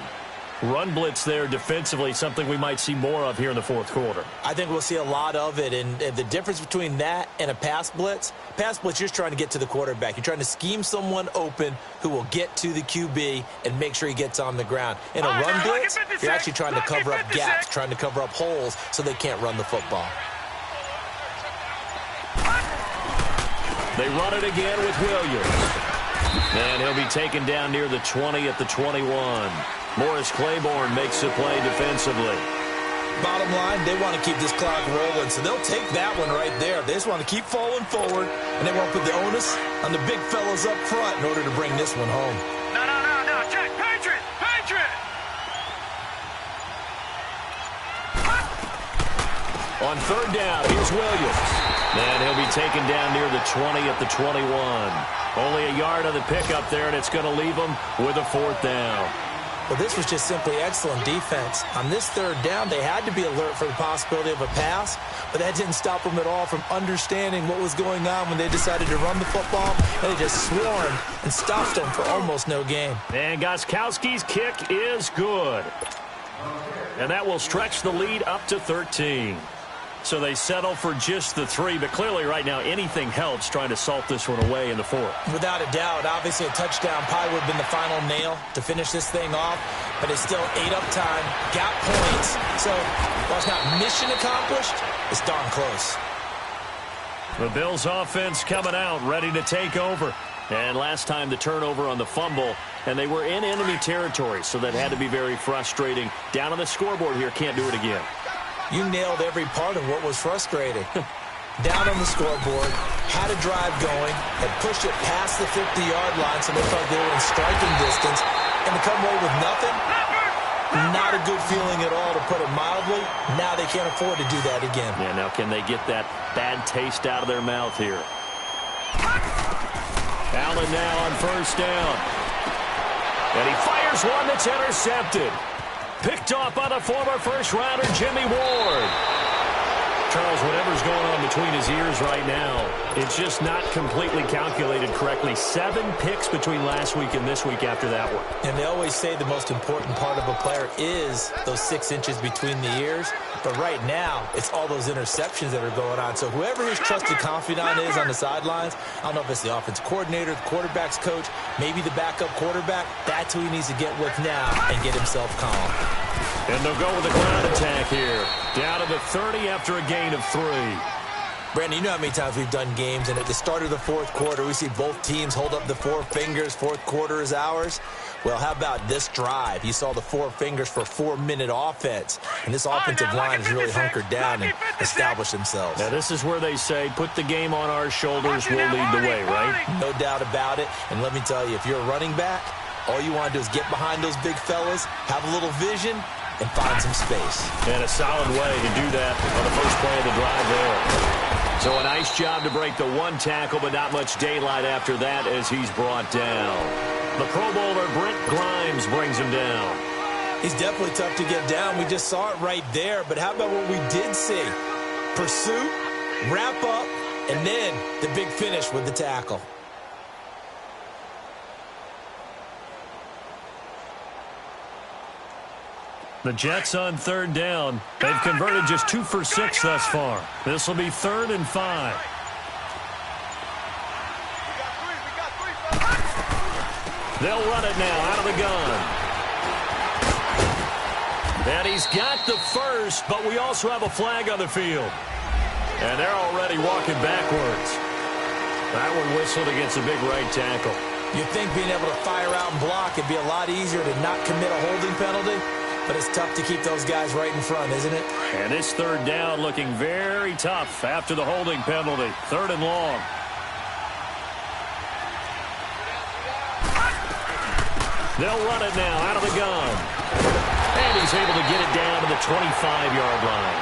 run blitz there defensively, something we might see more of here in the fourth quarter. I think we'll see a lot of it, and the difference between that and a pass blitz, you're just trying to get to the quarterback. You're trying to scheme someone open who will get to the QB and make sure he gets on the ground. In a run blitz, you're actually trying to cover up gaps, trying to cover up holes so they can't run the football. They run it again with Williams. And he'll be taken down near the 20 at the 21. Morris Claiborne makes the play defensively. Bottom line, they want to keep this clock rolling, so they'll take that one right there. They just want to keep falling forward, and they want to put the onus on the big fellas up front in order to bring this one home. No. Check. Patriot. On third down, here's Williams. And he'll be taken down near the 20 at the 21. Only a yard on the pickup there, and it's going to leave them with a fourth down. Well, this was just simply excellent defense. On this third down, they had to be alert for the possibility of a pass, but that didn't stop them at all from understanding what was going on when they decided to run the football, and they just swarmed and stopped them for almost no gain. And Gostkowski's kick is good. And that will stretch the lead up to 13. So they settle for just the 3, but clearly right now anything helps trying to salt this one away in the fourth. Without a doubt, obviously a touchdown probably would have been the final nail to finish this thing off, but it's still 8 up time, got points. So while it's not mission accomplished, it's darn close. The Bills offense coming out, ready to take over. And last time the turnover on the fumble, and they were in enemy territory, so that had to be very frustrating. Down on the scoreboard here, can't do it again. You nailed every part of what was frustrating. Down on the scoreboard, had a drive going, had pushed it past the 50-yard line so they thought they were in striking distance, and to come away with nothing, not a good feeling at all, to put it mildly. Now they can't afford to do that again. Yeah, now can they get that bad taste out of their mouth here? Allen now on first down. And he fires one that's intercepted. Picked off by the former first-rounder, Jimmy Ward. Charles, whatever's going on between his ears right now, it's just not completely calculated correctly. 7 picks between last week and this week after that one. And they always say the most important part of a player is those 6 inches between the ears. But right now, it's all those interceptions that are going on. So whoever his trusted confidant is on the sidelines, I don't know if it's the offensive coordinator, the quarterback's coach, maybe the backup quarterback, that's who he needs to get with now and get himself calm. And they'll go with the ground attack here. Down to the 30 after a gain of 3. Brandon, you know how many times we've done games, and at the start of the fourth quarter, we see both teams hold up the 4 fingers, fourth quarter is ours. Well, how about this drive? You saw the 4 fingers for 4-minute offense, and this offensive line has really hunkered down and established themselves. Now, this is where they say, put the game on our shoulders, we'll lead the way, right? No doubt about it, and let me tell you, if you're a running back, all you want to do is get behind those big fellas, have a little vision, and find some space. And a solid way to do that on the first play of the drive there. So a nice job to break the 1 tackle, but not much daylight after that as he's brought down. The Pro Bowler, Brent Grimes, brings him down. He's definitely tough to get down. We just saw it right there, but how about what we did see? Pursuit, wrap up, and then the big finish with the tackle. The Jets on third down. They've converted just 2 for 6 thus far. This will be 3rd and 5. They'll run it now out of the gun. And he's got the first, but we also have a flag on the field. And they're already walking backwards. That one whistled against a big right tackle. You'd think being able to fire out and block it'd be a lot easier to not commit a holding penalty. But it's tough to keep those guys right in front, isn't it? And this third down looking very tough after the holding penalty. 3rd and long. They'll run it now out of the gun. And he's able to get it down to the 25-yard line.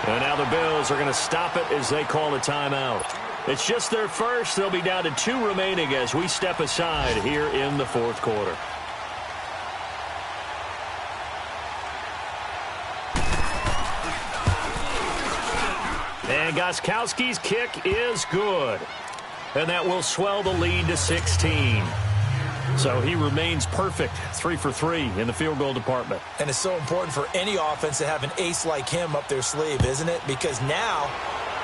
And now the Bills are going to stop it as they call a timeout. It's just their first. They'll be down to 2 remaining as we step aside here in the fourth quarter. And Gostkowski's kick is good. And that will swell the lead to 16. So he remains perfect, 3 for 3 in the field goal department. And it's so important for any offense to have an ace like him up their sleeve, isn't it? Because now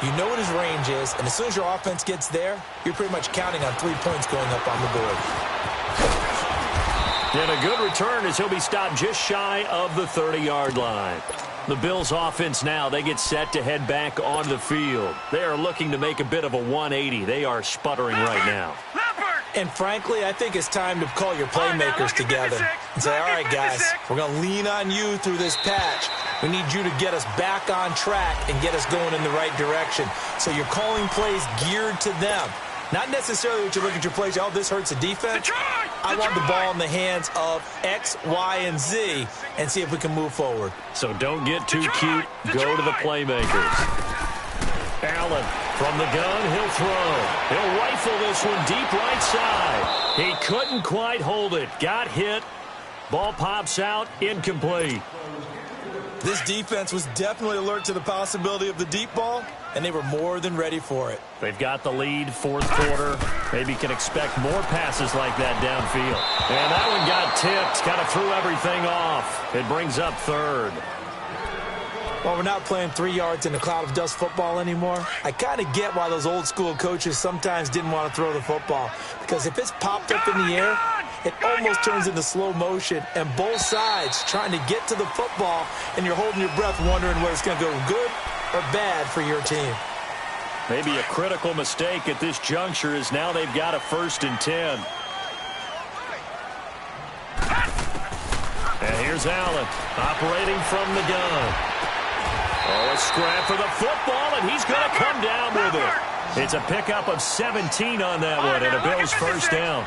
you know what his range is, and as soon as your offense gets there, you're pretty much counting on 3 points going up on the board. And a good return as he'll be stopped just shy of the 30-yard line. The Bills offense now, they get set to head back onto the field. They are looking to make a bit of a 180. They are sputtering right now. And frankly, I think it's time to call your playmakers together and say, all right, guys, we're going to lean on you through this patch. We need you to get us back on track and get us going in the right direction. So you're calling plays geared to them. Not necessarily what you look at your plays, oh, this hurts the defense. I want the ball in the hands of X, Y, and Z and see if we can move forward. So don't get too cute. Go to the playmakers. Allen from the gun, he'll throw. He'll rifle this one deep right side. He couldn't quite hold it. Got hit. Ball pops out, incomplete. This defense was definitely alert to the possibility of the deep ball, and they were more than ready for it. They've got the lead, fourth quarter. Maybe can expect more passes like that downfield. And that one got tipped. Kind of threw everything off. It brings up third. Well, we're not playing 3 yards in a cloud of dust football anymore. I kind of get why those old school coaches sometimes didn't want to throw the football. Because if it's popped up in the air, it almost turns into slow motion. And both sides trying to get to the football, and you're holding your breath wondering whether it's going to go good or bad for your team. Maybe a critical mistake at this juncture is now they've got a 1st and 10. And here's Allen operating from the gun. Oh, a scrap for the football, and he's going to come down with it. It's a pickup of 17 on that one, and a Bills first down.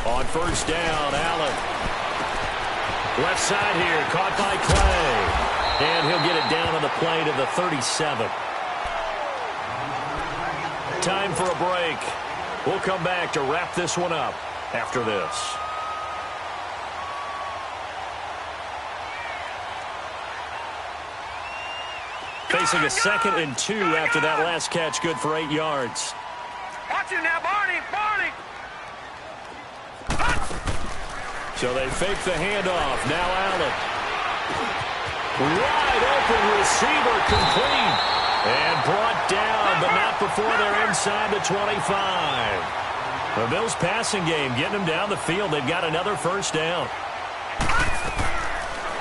On first down, Allen. Left side here, caught by Clay. And he'll get it down on the play to the 37. Time for a break. We'll come back to wrap this one up after this. Facing a 2nd and 2 after that last catch, good for 8 yards. Watch it now, Barney. So they fake the handoff. Now Allen. Wide open receiver, complete. And brought down, but not before they're inside the 25. The Bills passing game, getting them down the field. They've got another first down.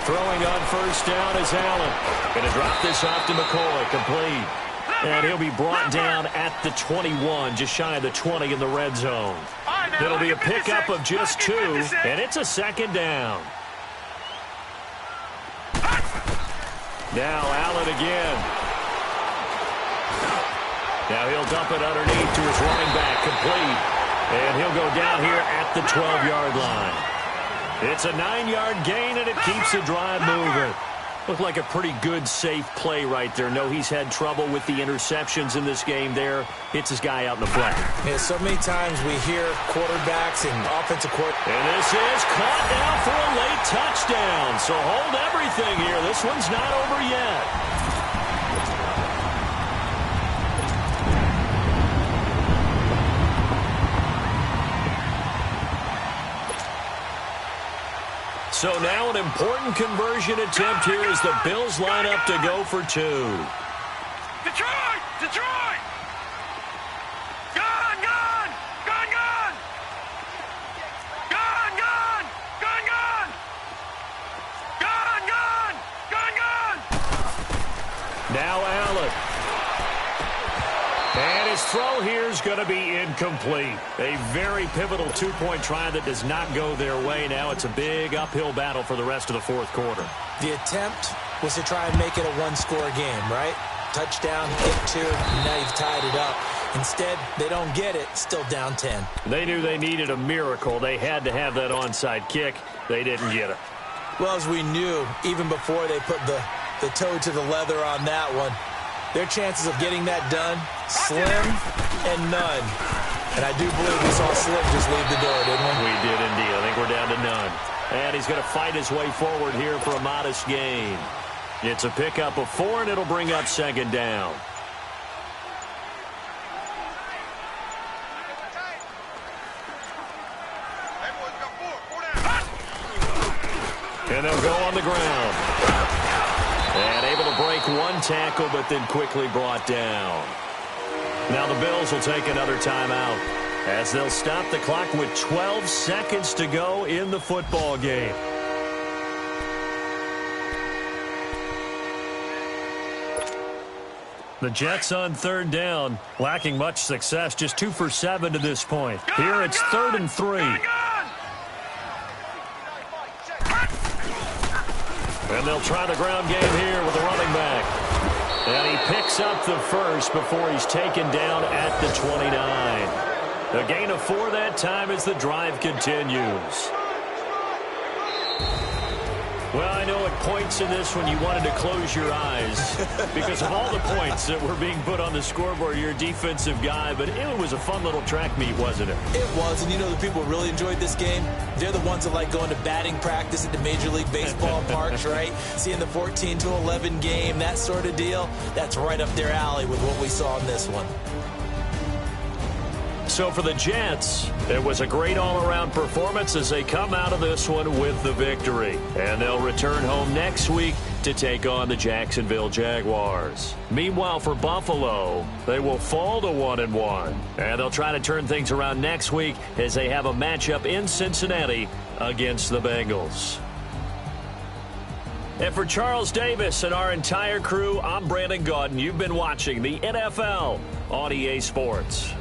Throwing on first down is Allen. Going to drop this off to McCoy, complete. And he'll be brought down at the 21, just shy of the 20 in the red zone. It'll be a pickup of just 2, and it's a 2nd down. Now Allen again. Now he'll dump it underneath to his running back, complete. And he'll go down here at the 12-yard line. It's a 9-yard gain, and it keeps the drive moving. Looked like a pretty good, safe play right there. No, he's had trouble with the interceptions in this game there. Hits his guy out in the flat. Yeah, so many times we hear quarterbacks and offensive coordinators. And this is caught down for a late touchdown. So hold everything here. This one's not over yet. So now an important conversion attempt here as the Bills line up to go for 2. Detroit! Gun! Now Allen. And his throw here is going to be incomplete. A very pivotal 2-point try that does not go their way. Now it's a big uphill battle for the rest of the fourth quarter. The attempt was to try and make it a one-score game, right? Touchdown, get 2, and now you've tied it up. Instead, they don't get it, still down 10. They knew they needed a miracle. They had to have that onside kick. They didn't get it. Well, as we knew, even before they put the toe to the leather on that one, their chances of getting that done, slim and none. And I do believe we saw Slim just leave the door, didn't we? We did indeed. I think we're down to none. And he's going to fight his way forward here for a modest gain. It's a pickup of 4, and it'll bring up 2nd down. And they'll go on the ground. And able to break one tackle, but then quickly brought down. Now the Bills will take another timeout as they'll stop the clock with 12 seconds to go in the football game. The Jets on third down, lacking much success, just 2 for 7 to this point. Here it's 3rd and 3. And they'll try the ground game here with the running back. And he picks up the first before he's taken down at the 29. A gain of 4 that time as the drive continues. Well, I know at points in this when you wanted to close your eyes because of all the points that were being put on the scoreboard. You're a defensive guy, but it was a fun little track meet, wasn't it? It was, and you know the people who really enjoyed this game? They're the ones that like going to batting practice at the Major League Baseball parks, right? Seeing the 14-11 game, that sort of deal. That's right up their alley with what we saw in this one. So for the Jets, it was a great all-around performance as they come out of this one with the victory. And they'll return home next week to take on the Jacksonville Jaguars. Meanwhile, for Buffalo, they will fall to 1-1. And they'll try to turn things around next week as they have a matchup in Cincinnati against the Bengals. And for Charles Davis and our entire crew, I'm Brandon Gaudin. You've been watching the NFL on EA Sports.